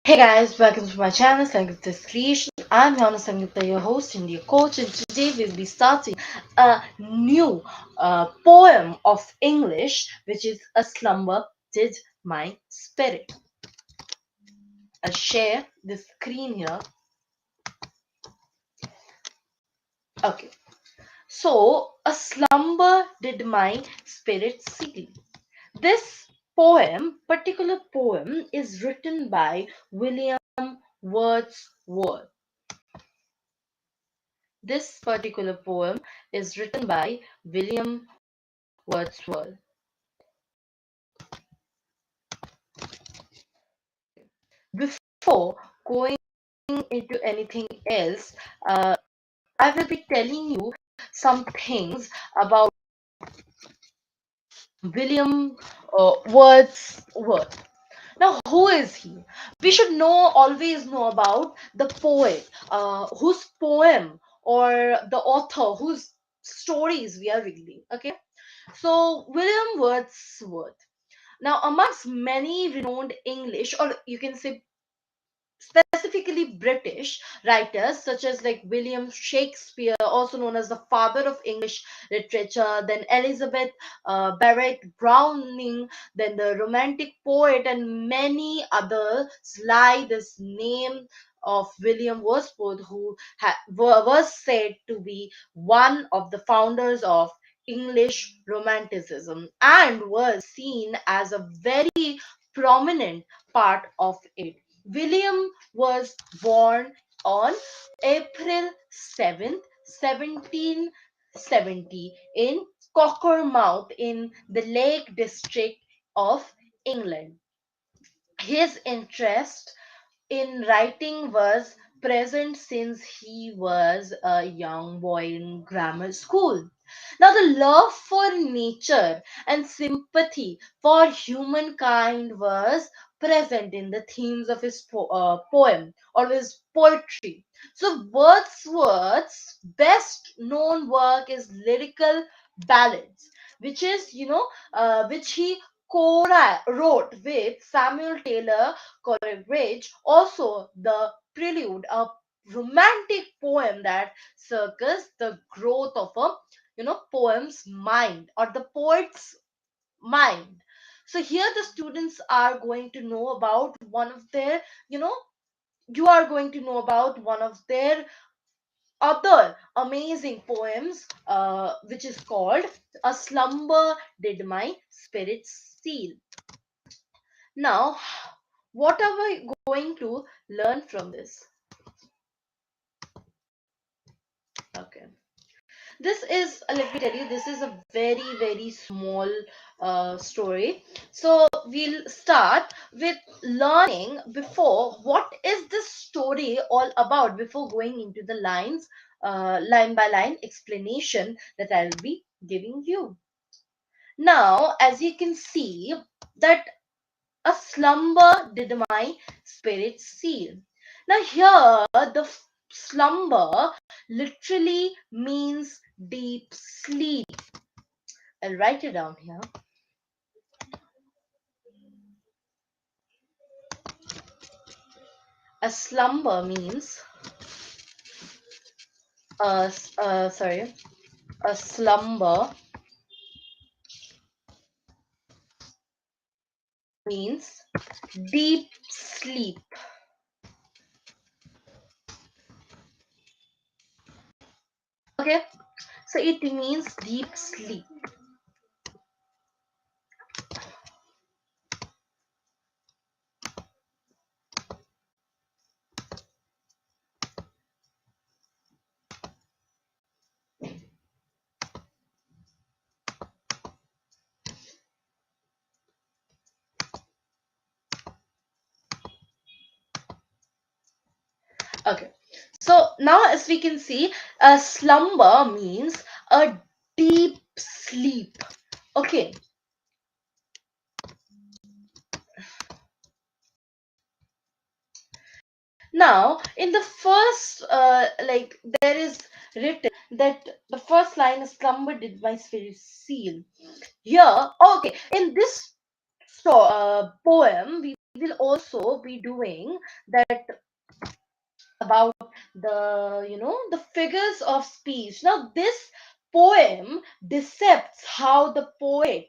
Hey guys, welcome to my channel, Sengupta's Creation. I'm Yona Sengupta, your host and your coach, and today we'll be starting a new poem of English, which is A Slumber Did My Spirit. I'll share the screen here. Okay, so a slumber did my spirit seal. This particular poem, is written by William Wordsworth. This particular poem is written by William Wordsworth. Before going into anything else, I will be telling you some things about William Wordsworth. Now, who is he? We should always know about the poet, whose poem or the author whose stories we are reading. Okay, so William Wordsworth. Now, amongst many renowned English, or you can say specifically British writers, such as like William Shakespeare, also known as the father of English literature, then Elizabeth Barrett Browning, then the Romantic poet, and many others lie this name of William Wordsworth, who was said to be one of the founders of English Romanticism and was seen as a very prominent part of it. William was born on April 7th, 1770 in Cockermouth in the Lake District of England. His interest in writing was present since he was a young boy in grammar school. Now, the love for nature and sympathy for humankind was present in the themes of his poem or his poetry. So, Wordsworth's best known work is lyrical ballads, which is, which he co-wrote with Samuel Taylor Coleridge. Also, the prelude, a romantic poem that circles the growth of a poem's mind or the poet's mind. So here the students are going to know about one of their, you are going to know about one of their other amazing poems, which is called A Slumber Did My Spirit Steal. Now, what are we going to learn from this? Okay. This is, let me tell you, this is a very, very small story. So we'll start with learning before what is this story all about before going into the line by line explanation that I'll be giving you. Now, as you can see, that a slumber did my spirit seal. Now, here the slumber literally means deep sleep. I'll write it down here. A slumber means, sorry, a slumber means deep sleep. Okay, so it means deep sleep. Okay, so now as we can see, a slumber means a deep sleep. Okay, now in the first, there is written that the first line is slumber did my spirit seal. Here, okay, in this poem, we will also be doing that about the the figures of speech. Now this poem depicts how the poet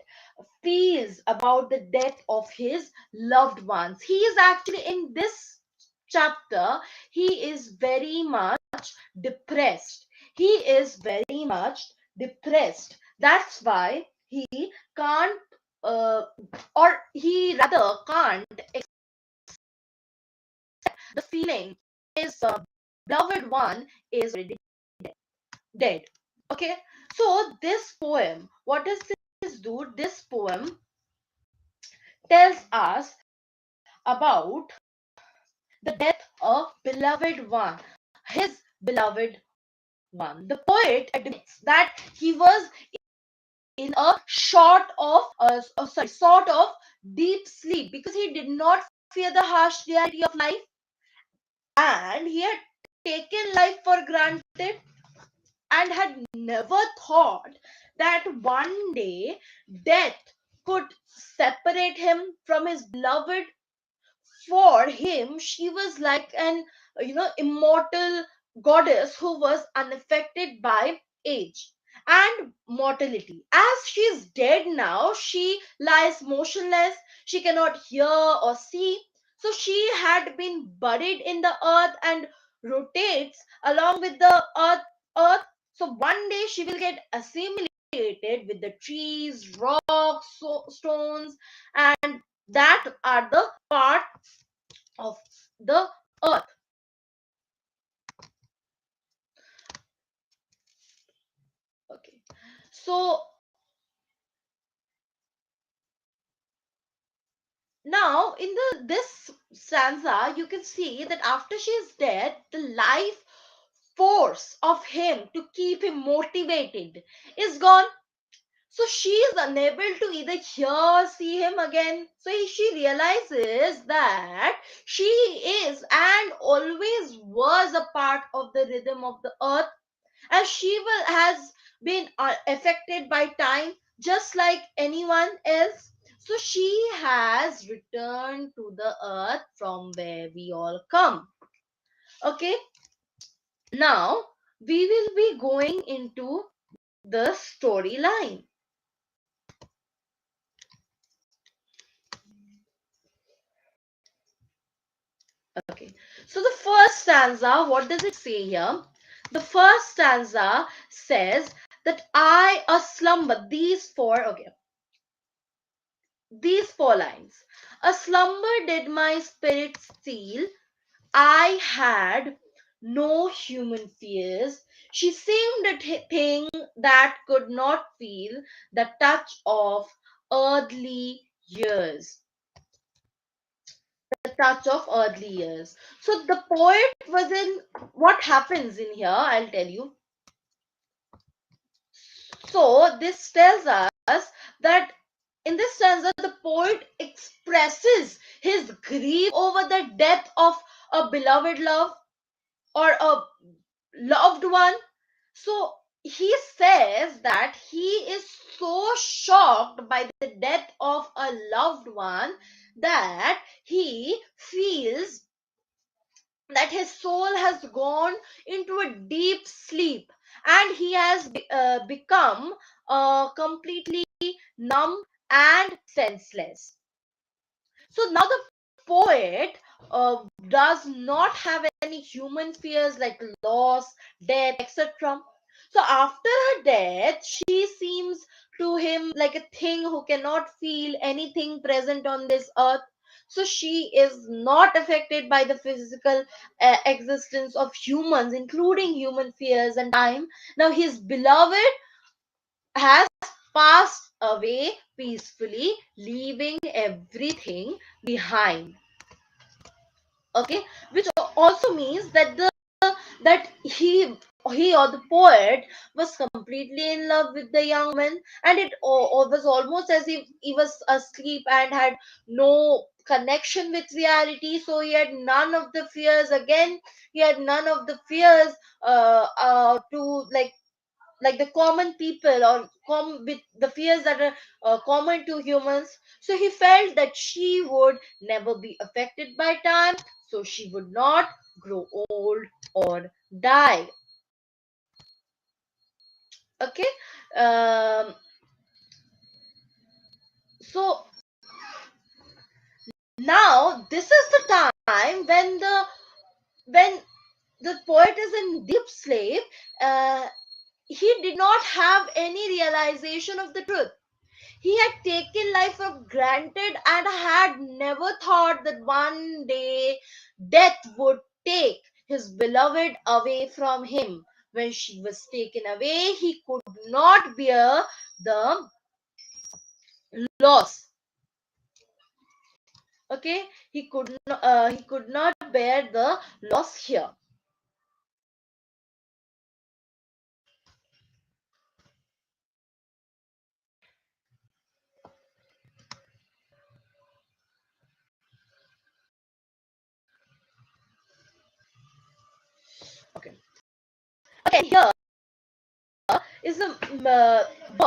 feels about the death of his loved ones. He is actually in this chapter, he is very much depressed. He is very much depressed. That's why he can't or he rather can't the feeling his beloved one is already dead. Okay, so this poem, what does this do? This poem tells us about the death of beloved one, his beloved one. The poet admits that he was in a sort of deep sleep because he did not fear the harsh reality of life, and he had taken life for granted and had never thought that one day death could separate him from his beloved. For him she was like an immortal goddess who was unaffected by age and mortality. As she is dead now, she lies motionless, she cannot hear or see, so she had been buried in the earth and rotates along with the earth. So one day she will get assimilated with the trees, rocks, stones, and that are the part of the earth. Okay, so now in the this stanza you can see that after she is dead, the life force of him to keep him motivated is gone. So she is unable to either hear or see him again. So she realizes that she is and always was a part of the rhythm of the earth, as she has been affected by time just like anyone else. So she has returned to the earth from where we all come. Okay, now we will be going into the storyline. Okay, so the first stanza, what does it say here? The first stanza says that I a slumber. These four lines. A slumber did my spirit steal. I had no human fears. She seemed a thing that could not feel the touch of earthly years. The touch of earthly years. So the poet was in what happens in here, I'll tell you. So this tells us that in this stanza, the poet expresses his grief over the death of a beloved love or a loved one. So he says that he is so shocked by the death of a loved one that he feels that his soul has gone into a deep sleep and he has become completely numb and senseless. So now the poet does not have any human fears like loss, death, etc. So after her death, she seems to him like a thing who cannot feel anything present on this earth. So she is not affected by the physical existence of humans, including human fears and time. Now his beloved has passed away peacefully, leaving everything behind. Okay, which also means that he or the poet was completely in love with the young woman, and it was almost as if he was asleep and had no connection with reality. So he had none of the fears again. He had none of the fears to like like the common people, or with the fears that are common to humans. So he felt that she would never be affected by time, so she would not grow old or die. Okay. um, so now this is the time when the poet is in deep sleep. He did not have any realization of the truth. He had taken life for granted and had never thought that one day death would take his beloved away from him. When she was taken away, he could not bear the loss. Okay, he could not bear the loss here. Okay, okay. Here is a word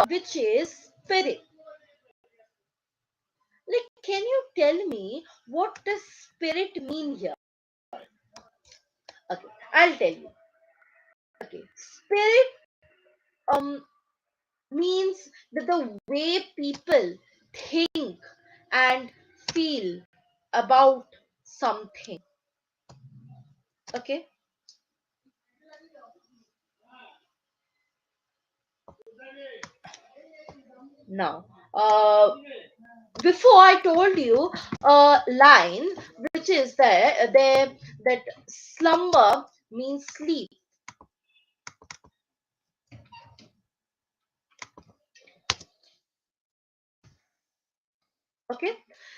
which is spirit. Like, can you tell me what does spirit mean here? Okay, I'll tell you. Okay, spirit um means that the way people think and feel about something. Okay, now before I told you a line which is there that slumber means sleep. Okay,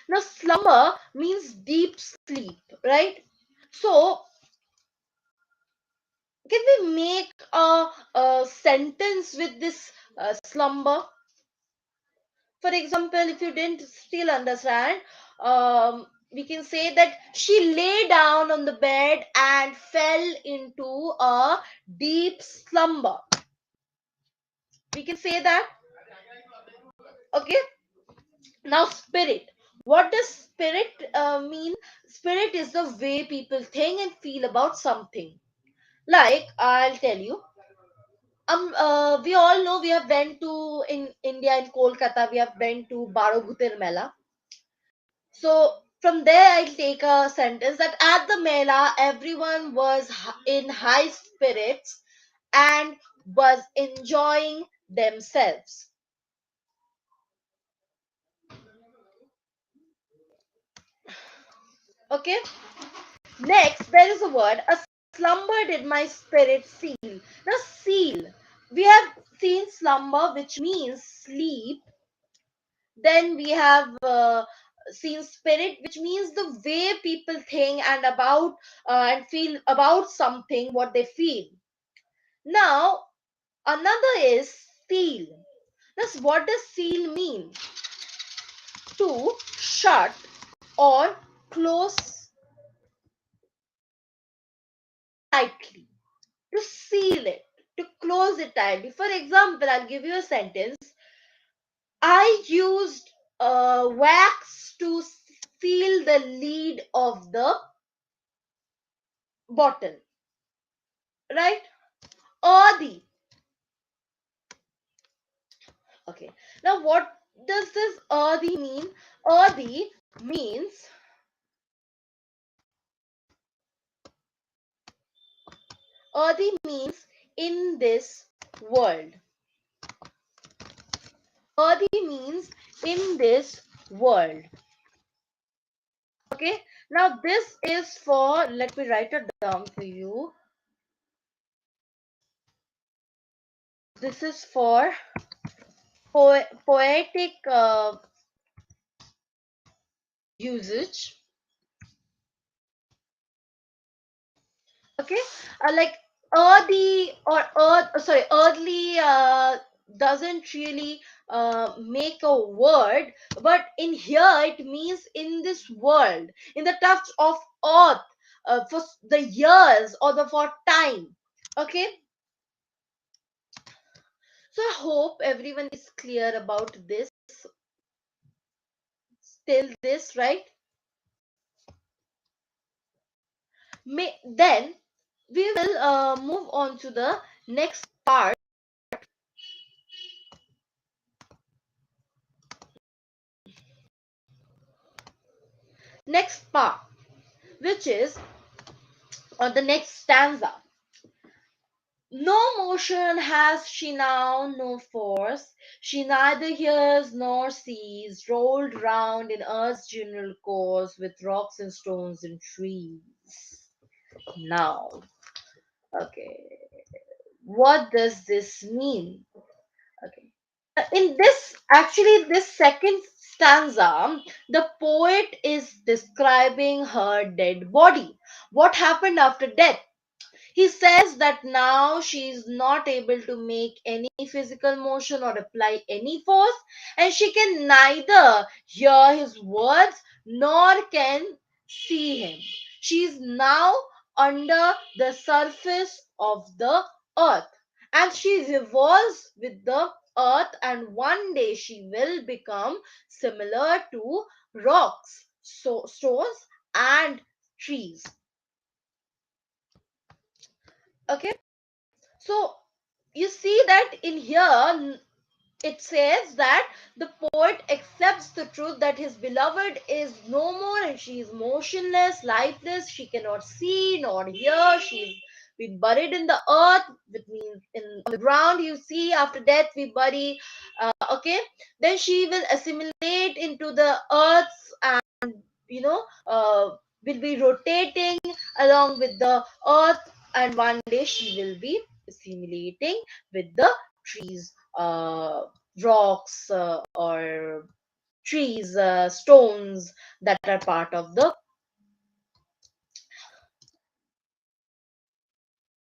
now slumber means deep sleep, right? So can we make a sentence with this slumber? For example, if you didn't still understand, we can say that she lay down on the bed and fell into a deep slumber. We can say that. Okay. Now, spirit. What does spirit mean? Spirit is the way people think and feel about something. Like, I'll tell you. We all know we have went to in India, in Kolkata. We have went to Baro Bhutir Mela. So from there, I'll take a sentence that at the Mela, everyone was in high spirits and was enjoying themselves. Okay. Next, there is a word. A slumber did my spirit seal. Now, seal. We have seen slumber, which means sleep. Then we have seen spirit, which means the way people think and about and feel about something, what they feel. Now, another is seal. Thus, what does seal mean? To shut or close tightly. To seal it. To close it tightly. For example, I'll give you a sentence. I used wax to seal the lid of the bottle. Right? Adi. Okay. Now, what does this Adi mean? Adi means in this world. Adi means in this world. Okay. Now, this is for, let me write it down for you. This is for poetic usage. Okay. Like earthy or sorry, earthly doesn't really make a word, but in here it means in this world, in the touch of earth, for the years or the for time. Okay. So I hope everyone is clear about this till this, right? Then we will move on to the next part. Next part, which is the next stanza. No motion has she now, no force. She neither hears nor sees, rolled round in earth's general course with rocks and stones and trees. Now, okay, what does this mean? Okay. In this, actually, this second stanza, the poet is describing her dead body. What happened after death? He says that now she is not able to make any physical motion or apply any force, and she can neither hear his words nor can see him. She is now under the surface of the earth, and she revolves with the earth, and one day she will become similar to rocks, stones, and trees. Okay. So you see that in here it says that the poet accepts the truth that his beloved is no more and she is motionless, lifeless, she cannot see nor hear, she's been buried in the earth, which means in on the ground. You see, after death we bury, okay, then she will assimilate into the earth and you know will be rotating along with the earth, and one day she will be assimilating with the trees, rocks, or trees, stones that are part of the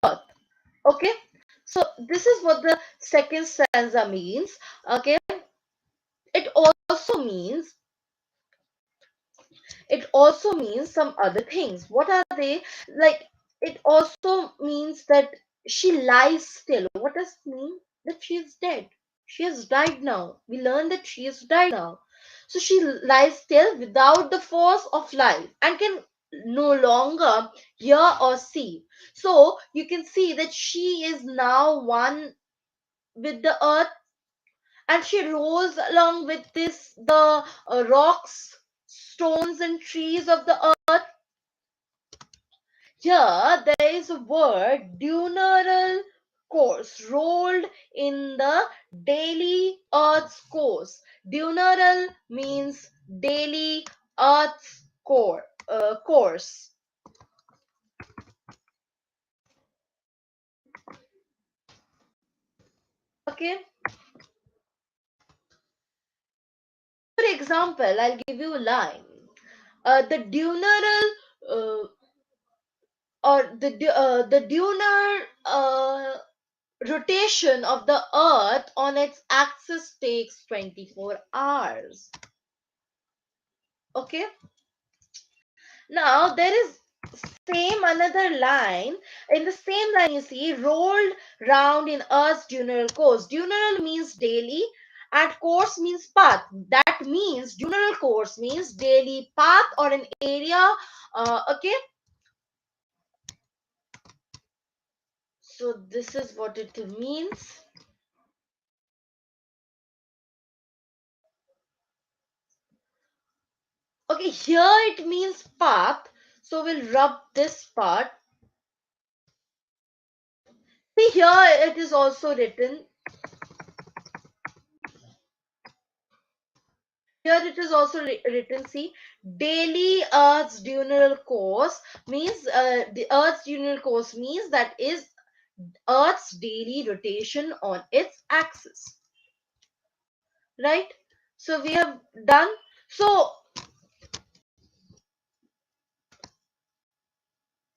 earth. Okay, so this is what the second stanza means. Okay, it also means it also means some other things. What are they? Like, it also means that she lies still. What does it mean? That she is dead. She has died now. We learn that she has died now. So she lies still without the force of life and can no longer hear or see. So you can see that she is now one with the earth, and she rose along with this the rocks, stones, and trees of the earth. Here there is a word diurnal course rolled in the daily earth's course. Diurnal means daily earth's course. Okay. For example, I'll give you a line. The diurnal or the diurnal rotation of the earth on its axis takes 24 hours. Okay, now there is same another line. In the same line, you see rolled round in earth's diurnal course. Diurnal means daily and course means path. That means diurnal course means daily path or an area. Okay, so this is what it means. Okay, here it means path, so we'll rub this part. See, here it is also written. Here it is also written. See, daily Earth's diurnal course means the Earth's diurnal course means that is Earth's daily rotation on its axis. Right? So we have done. So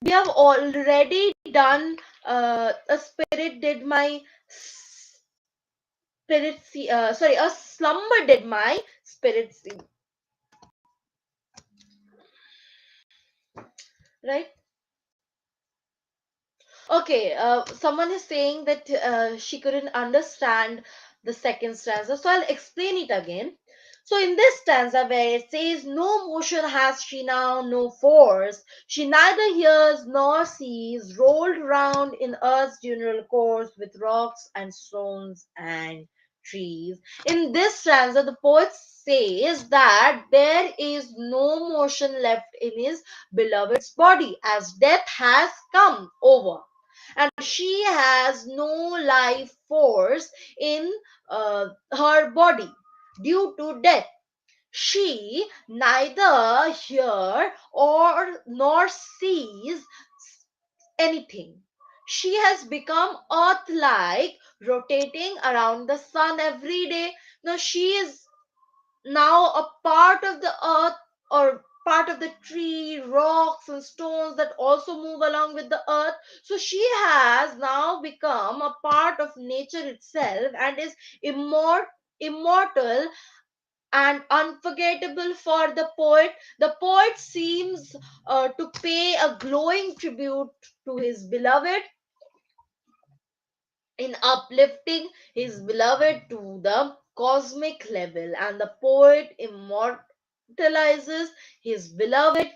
we have already done. A spirit did my spirit see. Sorry, a slumber did my spirit see. Right? Okay, someone is saying that she couldn't understand the second stanza, so I'll explain it again. So, in this stanza where it says, "No motion has she now, no force, she neither hears nor sees, rolled round in earth's funeral course with rocks and stones and trees." In this stanza, the poet says that there is no motion left in his beloved's body as death has come over, and she has no life force in her body due to death. She neither hear or nor sees anything. She has become earth like, rotating around the sun every day. Now she is now a part of the earth, or part of the tree, rocks and stones that also move along with the earth. So she has now become a part of nature itself and is immortal and unforgettable for the poet. The poet seems to pay a glowing tribute to his beloved in uplifting his beloved to the cosmic level, and the poet immortalizes his beloved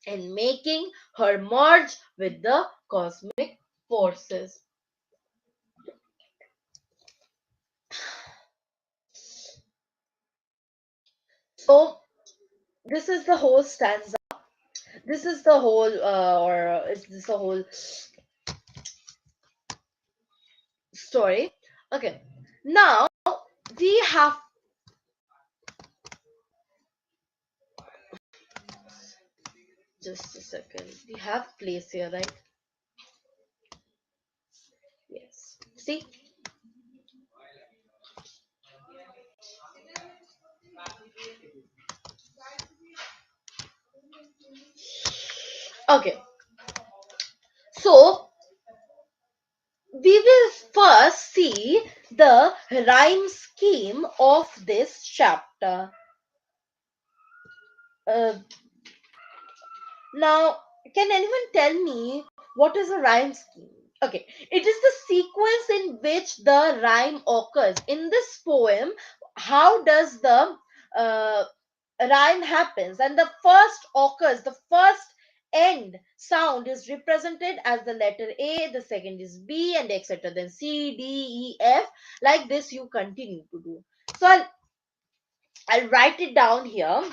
in making her merge with the cosmic forces. So, this is the whole stanza. This is the whole, or is this the whole story? Okay, now we have just a second. We have place here, right? Yes. See. Okay. So we will first see the rhyme scheme of this chapter. Uh, Now, can anyone tell me what is a rhyme scheme? Okay, it is the sequence in which the rhyme occurs. In this poem, how does the uh, rhyme happens? And the first occurs, the first end sound is represented as the letter A, the second is B, and etc. Then C, D, E, F. Like this, you continue to do. So I'll write it down here.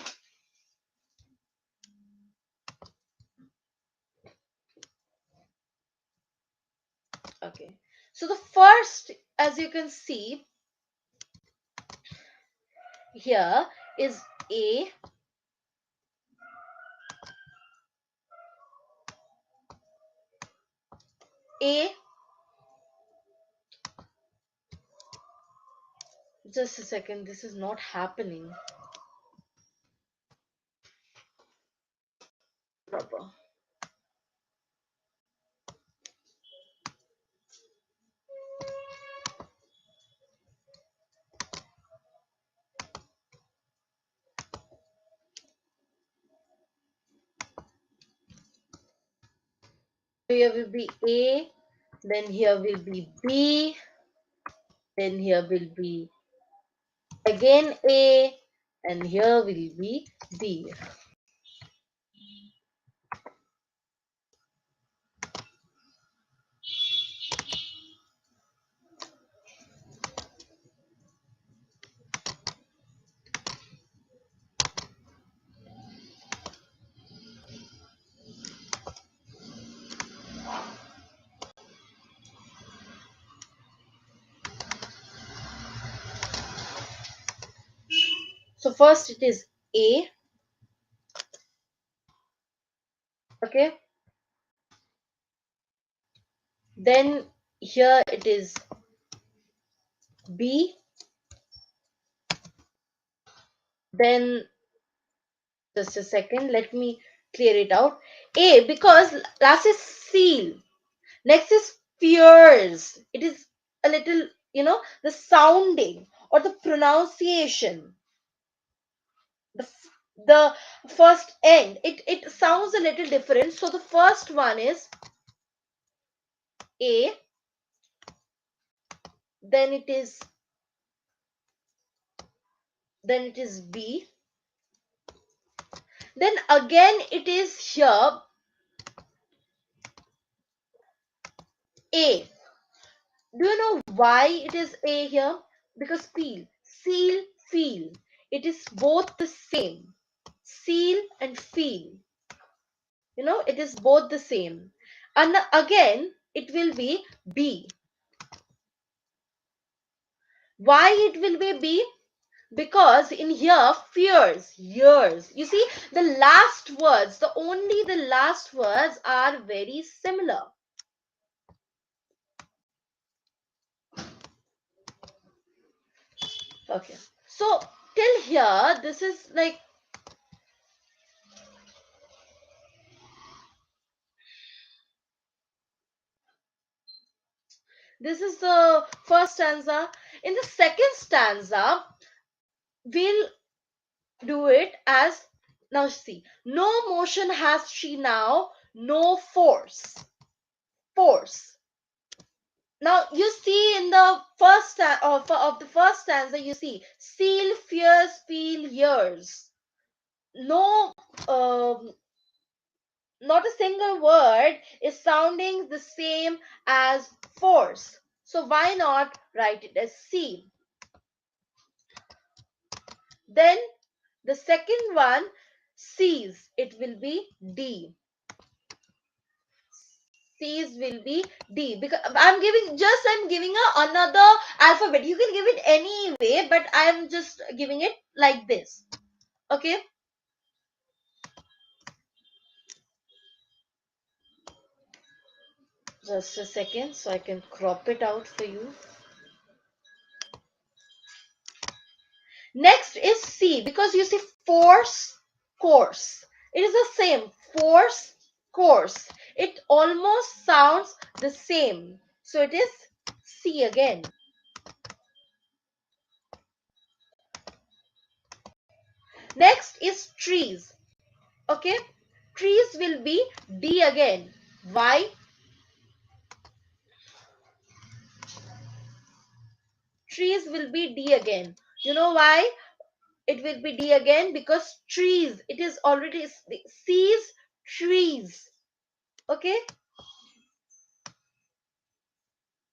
Okay. So the first, as you can see, here is A, A, just a second, this is not happening proper. Here will be A, then here will be B, then here will be again A, and here will be B. So first it is A, okay, then here it is B, then just a second, let me clear it out. A, because last is seal. Next is fears. It is a little, the sounding or the pronunciation. The first end, it sounds a little different. So the first one is A, then it is B, then again it is here A. Do you know why it is A here? Because feel, seal, feel. It is both the same. Seal and feel. It is both the same. And again, it will be B. Why it will be B? Because in here, fears, years. You see, only the last words are very similar. Okay. So till here, this is like this is the first stanza. In the second stanza, we'll do it as now see. No motion has she now, no force. Force. Now you see in the of the first stanza, you see seal, fears, feel, years. No, not a single word is sounding the same as force. So why not write it as seal? Then the second one, sees, it will be D. C's will be D, because I'm giving another alphabet. You can give it any way, but I'm just giving it like this. Okay. Just a second so I can crop it out for you. Next is C, because you see force, course. It is the same. Force, course. It almost sounds the same. So it is C again. Next is trees. Okay. Trees will be D again. Why? Trees will be D again. You know why it will be D again? Because trees, it is already C's, trees. Okay.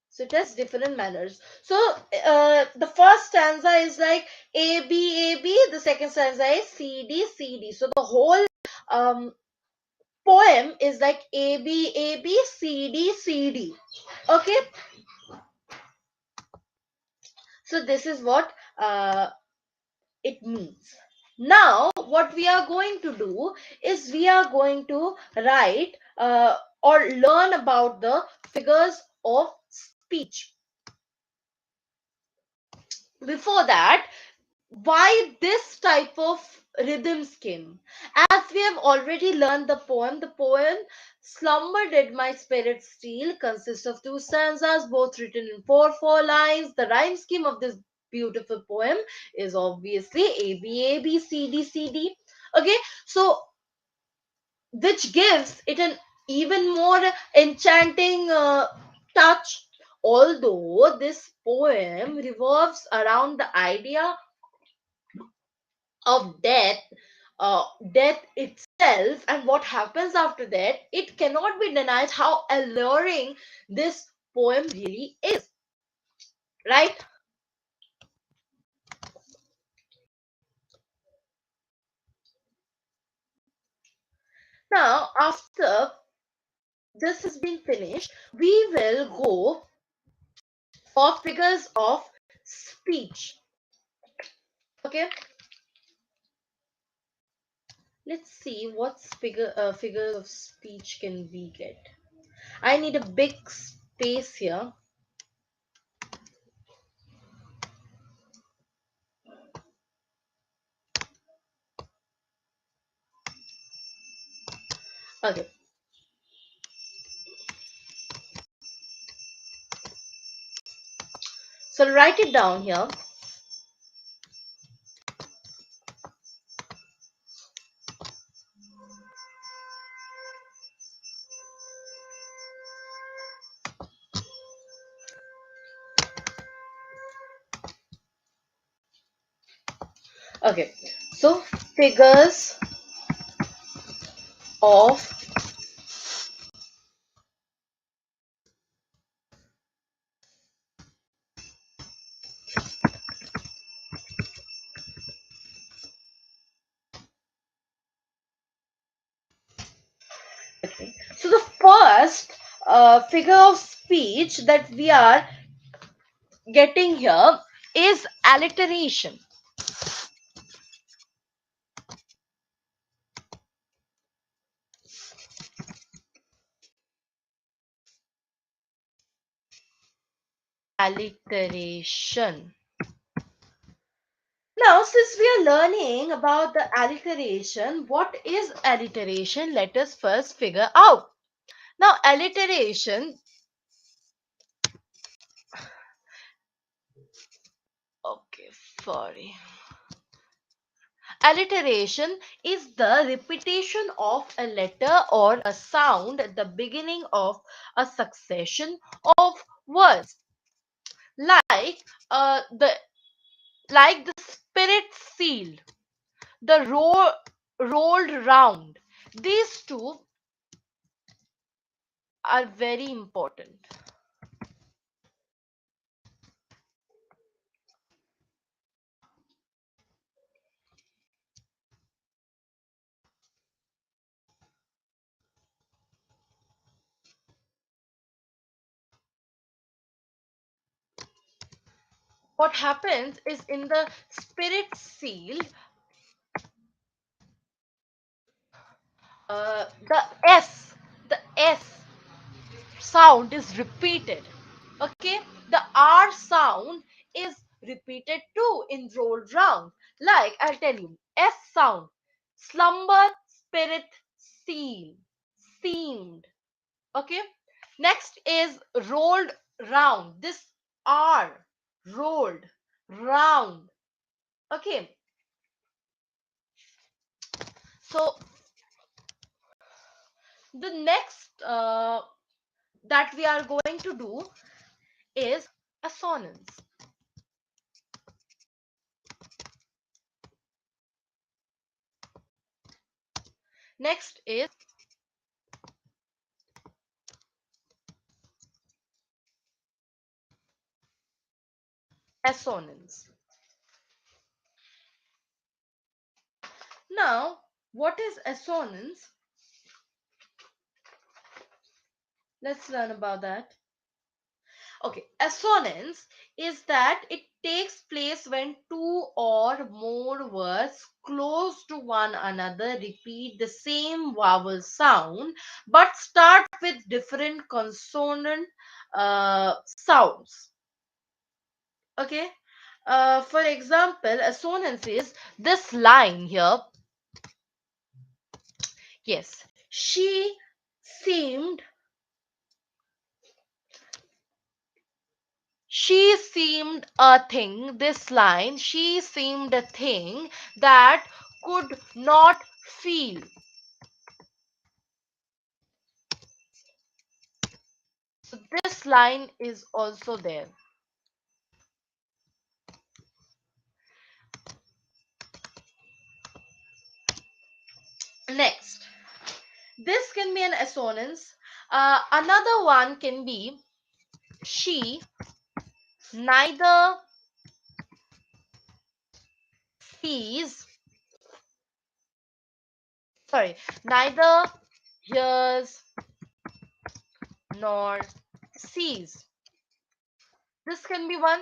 So it has different manners. So the first stanza is like A B A B. The second stanza is C D C D. So the whole um, poem is like A B A B C D C D. Okay. So this is what it means. Now what we are going to do is we are going to write or learn about the figures of speech. Before that, why this type of rhythms came? As we have already learned the poem Slumber Did My Spirit Steal consists of two stanzas, both written in four lines. The rhyme scheme of this beautiful poem is obviously A B A B C D C D. Okay, so which gives it an even more enchanting touch. Although this poem revolves around the idea of death itself and what happens after that, it cannot be denied how alluring this poem really is, right? Now, after this has been finished, we will go for figures of speech. Okay, let's see what figures of speech can we get. I need a big space here. Okay, so I'll write it down here. Okay, so figures of, okay. So the first figure of speech that we are getting here is alliteration. Alliteration. Now, since we are learning about the alliteration, what is alliteration? Let us first figure out. Now, alliteration, okay, sorry. Alliteration is the repetition of a letter or a sound at the beginning of a succession of words, like the spirit seal, the rolled round. These two are very important. What happens is in the spirit seal, the S sound is repeated. Okay, the R sound is repeated too in roll round. Like I'll tell you, S sound, slumber, spirit, seal, seemed. Okay, next is rolled round. This R, rolled round. Okay, so the next that we are going to do is assonance. Next is assonance. Now, what is assonance? Let's learn about that. Okay, assonance is that it takes place when two or more words close to one another repeat the same vowel sound but start with different consonant sounds. Okay, for example, assonance is this line here. Yes, seemed she seemed a thing, this line, she seemed a thing that could not feel. So this line is also there. Next, this can be an assonance. Another one can be she neither sees, sorry, neither hears nor sees. This can be one.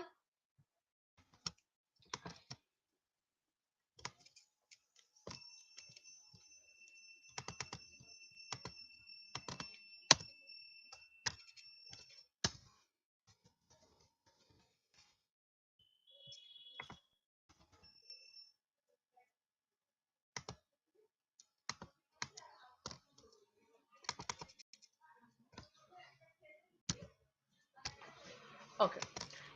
Okay.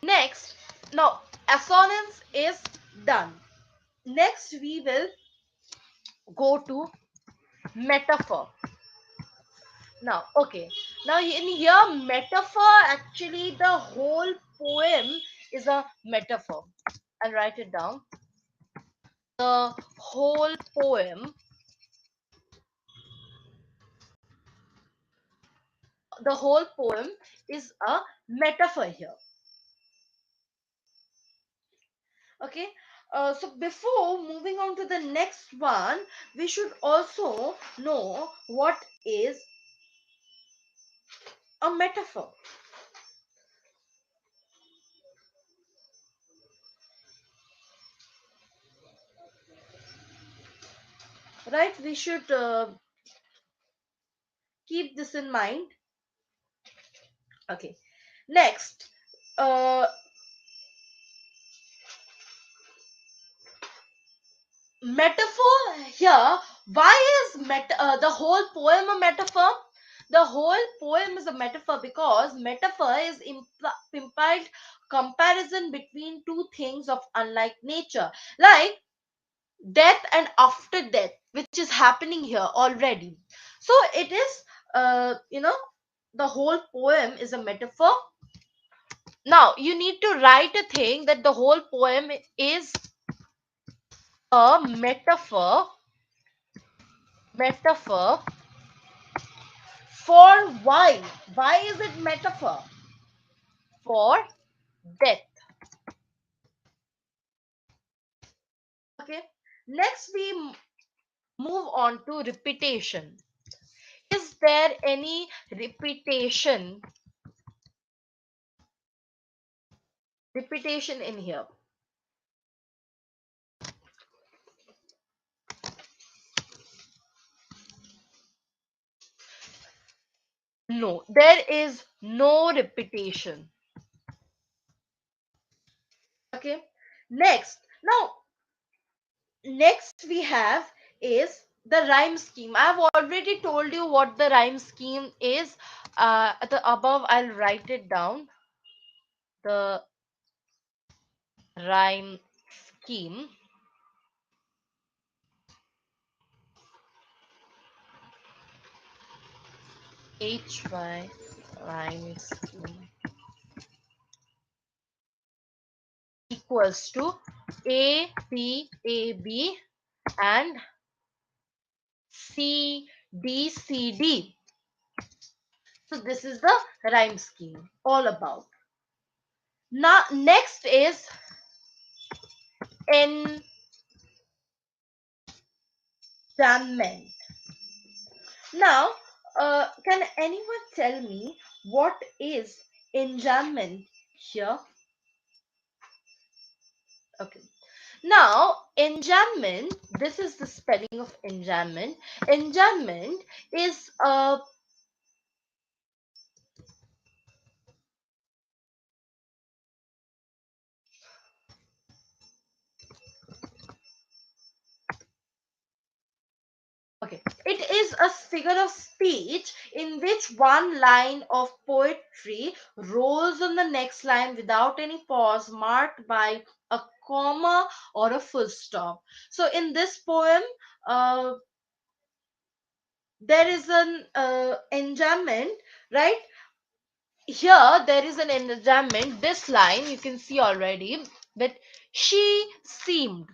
Next, now assonance is done. Next, we will go to metaphor. Now, okay. Now, in here, metaphor actually, the whole poem is a metaphor. I'll write it down. the whole poem, the whole poem is a metaphor here. Okay. So before moving on to the next one, we should also know what is a metaphor, right? We should keep this in mind. Okay. Next, uh, metaphor here. Why is the whole poem a metaphor? The whole poem is a metaphor because metaphor is implied comparison between two things of unlike nature, like death and after death, which is happening here already. So it is, the whole poem is a metaphor. Now you need to write a thing that the whole poem is a metaphor for why. Why is it metaphor? For death. Okay. Next we move on to repetition. Is there any repetition in here? No, there is no repetition. Okay. Next. Now, next we have is the rhyme scheme. I've already told you what the rhyme scheme is. At the above, I'll write it down. The rhyme scheme. HY rhyme scheme equals to A B and C D. So this is the rhyme scheme all about. Now next is enjambment. Now, can anyone tell me what is enjambment here? Okay. Now, enjambment, this is the spelling of enjambment. Enjambment is okay. It is a figure of speech in which one line of poetry rolls on the next line without any pause, marked by a comma or a full stop. So, in this poem, uh, there is an enjambment, right? Here there is an enjambment. This line you can see already that she seemed.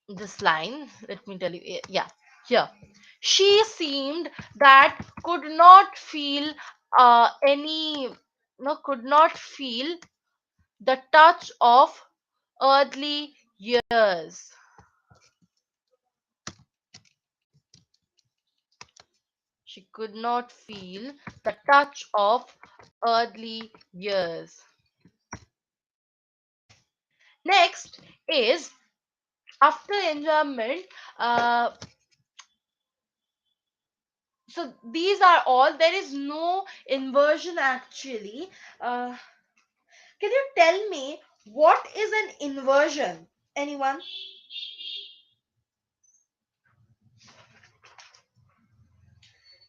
This line, let me tell you, yeah, here she seemed that could not feel any no could not feel the touch of earthly years. She could not feel the touch of earthly years. Next is after enjoyment. So these are all. There is no inversion actually. Can you tell me what is an inversion? Anyone?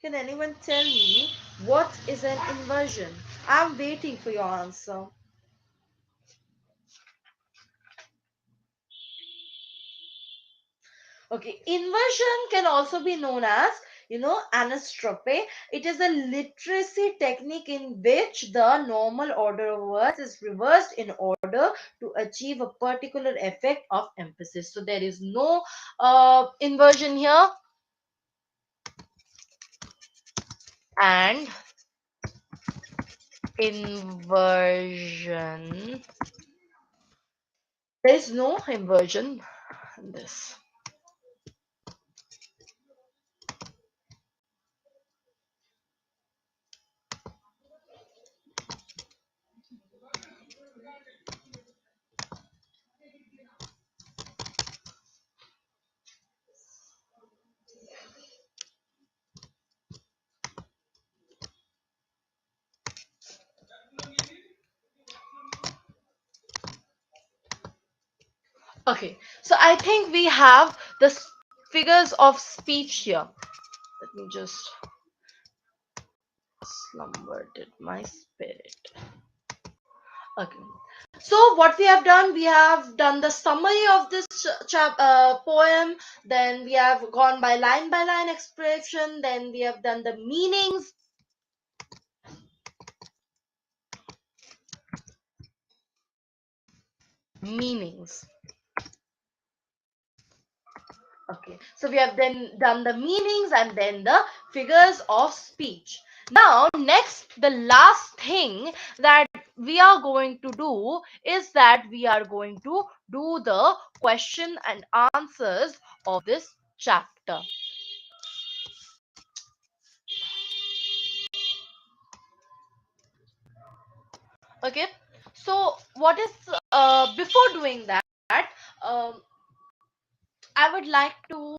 Can anyone tell me what is an inversion? I'm waiting for your answer. Okay, inversion can also be known as Anastrope. It is a literacy technique in which the normal order of words is reversed in order to achieve a particular effect of emphasis. So there is no inversion here, and inversion. There is no inversion in this. Okay, so I think we have the figures of speech here. Let me just slumber did my spirit. Okay. So what we have done the summary of this poem. Then we have gone by line expression. Then we have done the meanings. Okay, so we have then done the meanings and then the figures of speech. Now, next, the last thing that we are going to do is that we are going to do the question and answers of this chapter. Okay, so what is before doing that, um, I would like to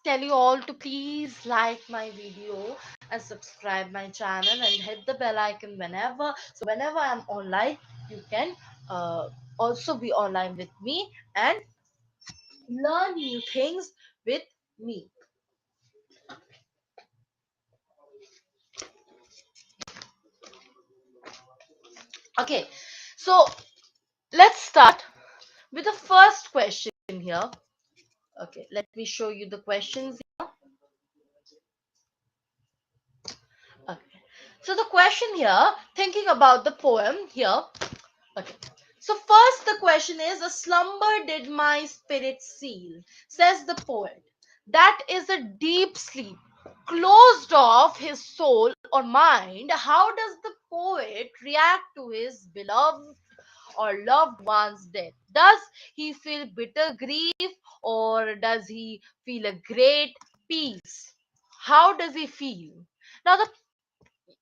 tell you all to please like my video and subscribe my channel and hit the bell icon whenever I'm online you can also be online with me and learn new things with me. Okay, so let's start with the first question here. Okay, let me show you the questions. Okay, so the question here, thinking about the poem here. Okay. So first the question is, a slumber did my spirit seal, says the poet. That is a deep sleep, closed off his soul or mind. How does the poet react to his beloved or loved one's death? Does he feel bitter grief or does he feel a great peace? How does he feel? Now the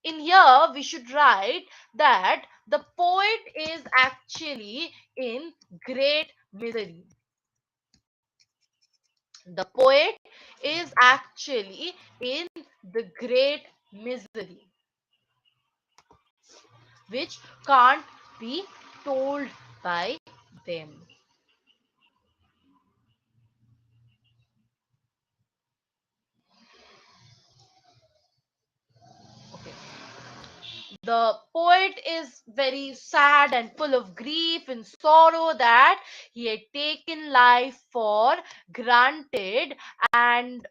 in here we should write that the poet is actually in great misery. The poet is actually in the great misery, which can't be told by them. Okay. The poet is very sad and full of grief and sorrow that he had taken life for granted and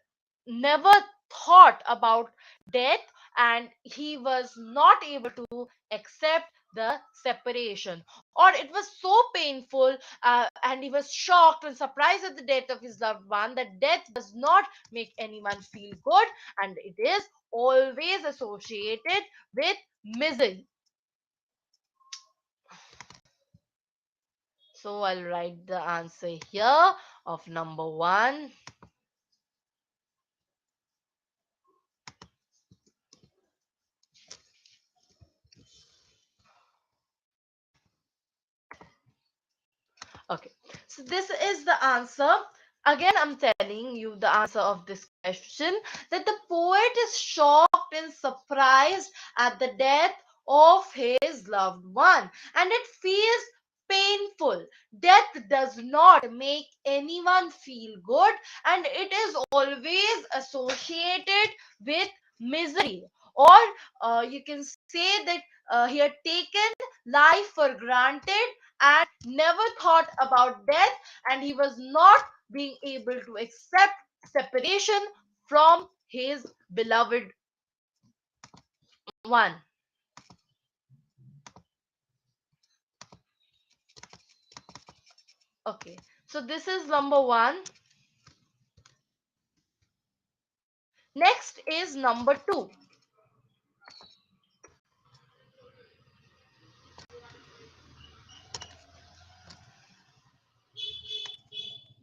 never thought about death, and he was not able to accept the separation, or it was so painful, and he was shocked and surprised at the death of his loved one, that death does not make anyone feel good and it is always associated with misery. So I'll write the answer here of number one. Okay, so this is the answer. Again, I'm telling you the answer of this question, that the poet is shocked and surprised at the death of his loved one, and it feels painful. Death does not make anyone feel good, and it is always associated with misery. Or you can say that he had taken life for granted and never thought about death, and he was not being able to accept separation from his beloved one. Okay, so this is number one. Next is number two.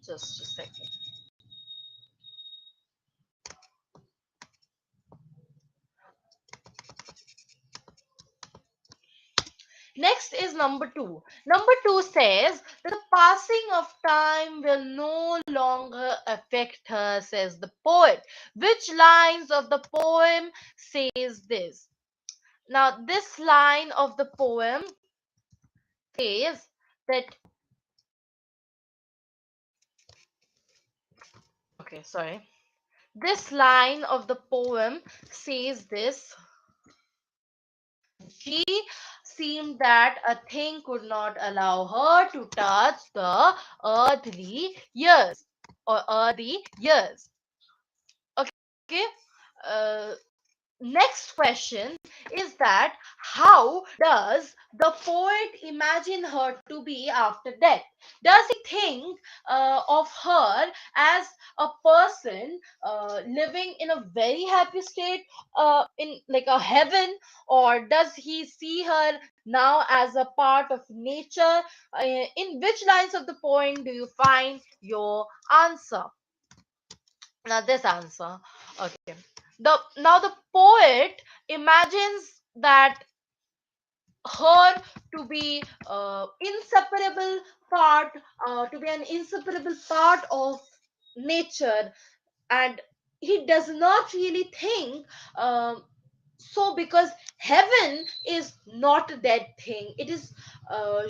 Just a second. Next is number two. Number two says that the passing of time will no longer affect her, says the poet. Which lines of the poem says this? Now, this line of the poem says that, okay, sorry. This line of the poem says this. She seemed that a thing could not allow her to touch the earthly years or earthly years. Okay. Uh, Next question is that how does the poet imagine her to be after death? Does he think of her as a person living in a very happy state, in like a heaven, or does he see her now as a part of nature? In which lines of the poem do you find your answer? Now this answer. Okay. The poet imagines that her to be inseparable part, to be an inseparable part of nature, and he does not really think so, because heaven is not a dead thing. It is, uh,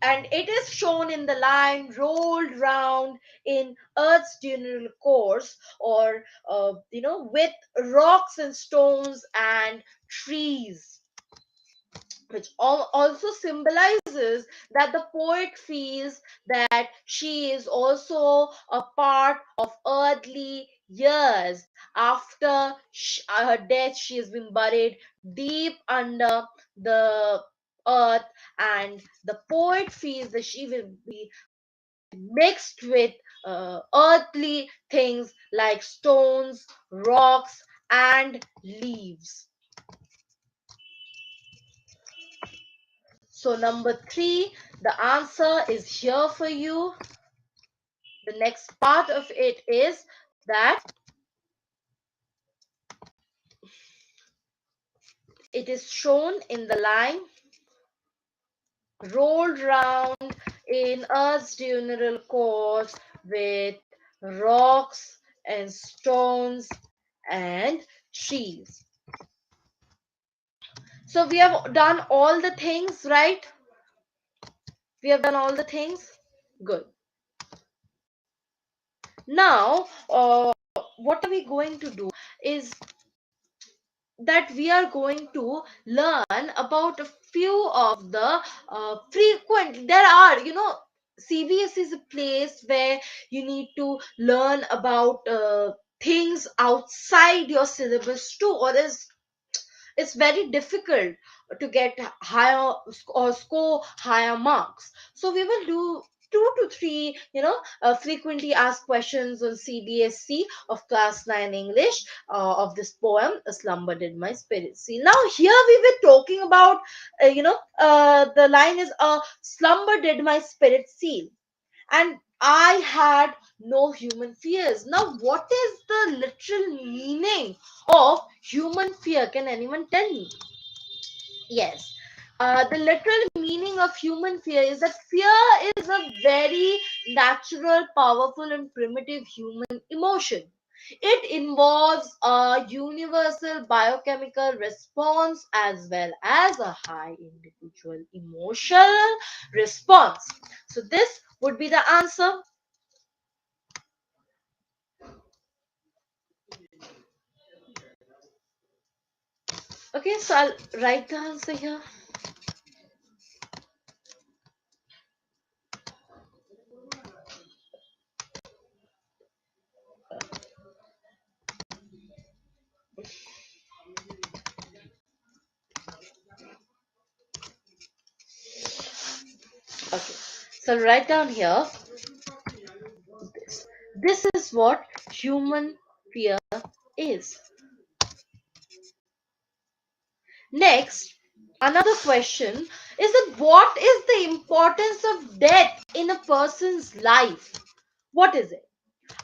and it is shown in the line rolled round in earth's general course, or with rocks and stones and trees, which also symbolizes that the poet feels that she is also a part of earthly years. After her death, she has been buried deep under the earth, and the poet feels that she will be mixed with earthly things like stones, rocks, and leaves. So, number three, the answer is here for you. The next part of it is that it is shown in the line rolled round in Earth's general course with rocks and stones and trees. So, we have done all the things, right? We have done all the things. Good. Now, what are we going to do is that we are going to learn about a few of the frequent, there are, CBS is a place where you need to learn about things outside your syllabus too, or is it's very difficult to get higher or score higher marks. So we will do 2 to 3 frequently asked questions on CBSC of class 9 English, of this poem, A Slumber Did My Spirit Seal. Now here we were talking about, the line is, a slumber did my spirit seal, and I had no human fears. Now, what is the literal meaning of human fear? Can anyone tell me? Yes. The literal meaning of human fear is that fear is a very natural, powerful, and primitive human emotion. It involves a universal biochemical response as well as a high individual emotional response. So, this would be the answer. Okay, so I'll write the answer here. Okay, so write down here this. This is what human fear is. Next, another question is that what is the importance of death in a person's life? What is it?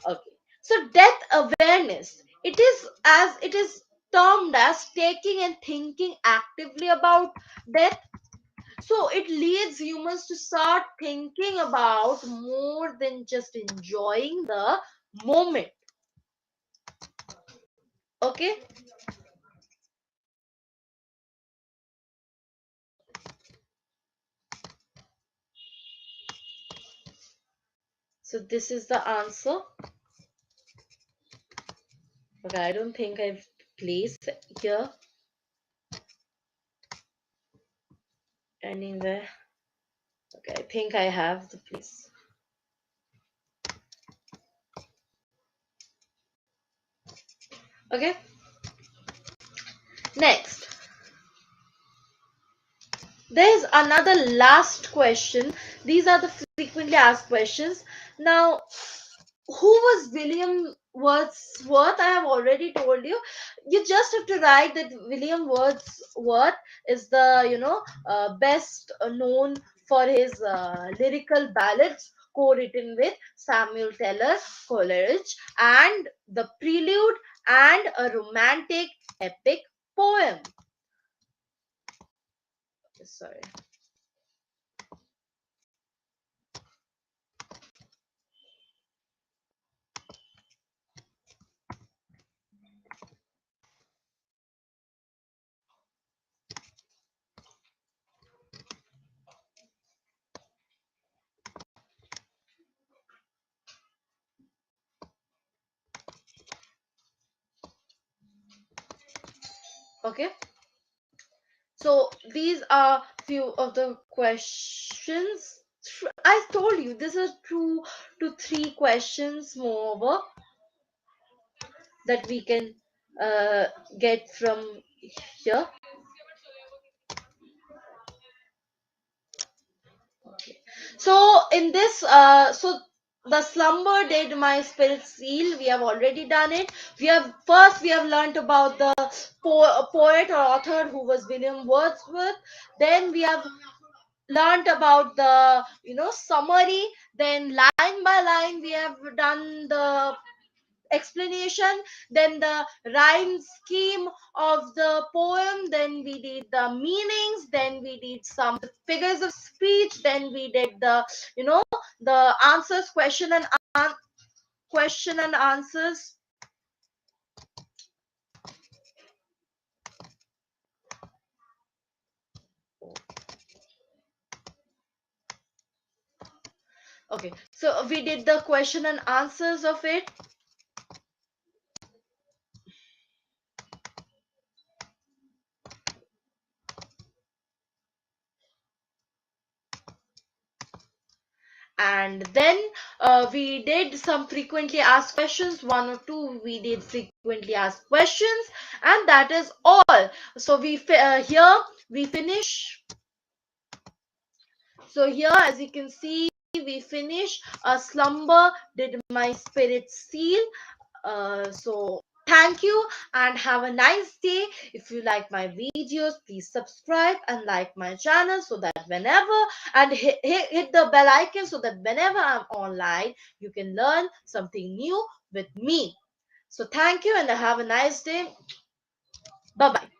Okay. So death awareness, it is termed as taking and thinking actively about death. So it leads humans to start thinking about more than just enjoying the moment. Okay? So this is the answer. Okay, I don't think I've placed here anywhere. Okay, I think I have the place. Okay, next. There's another last question. These are the frequently asked questions. Now, who was William Wordsworth? I have already told you. You just have to write that William Wordsworth is the best known for his lyrical ballads co-written with Samuel Taylor Coleridge and the Prelude and a romantic epic poem. Sorry. Okay. So these are few of the questions. I told you this is 2 to 3 questions moreover that we can uh, get from here. So in this, so the slumber did my spirit seal. We have already done it. We have learnt about the poet or author who was William Wordsworth. Then we have learnt about the summary. Then line by line we have done the explanation, then the rhyme scheme of the poem, then we did the meanings, then we did some figures of speech, then we did the the answers, question and answers. Okay, so we did the question and answers of it. And then we did some frequently asked questions, 1 or 2 we did frequently asked questions, and that is all. So here we finish. So here, as you can see, we finish a slumber did my spirit seal. So thank you and have a nice day. If you like my videos, please subscribe and like my channel so that whenever, and hit the bell icon so that whenever I'm online, you can learn something new with me. So thank you and have a nice day. Bye bye.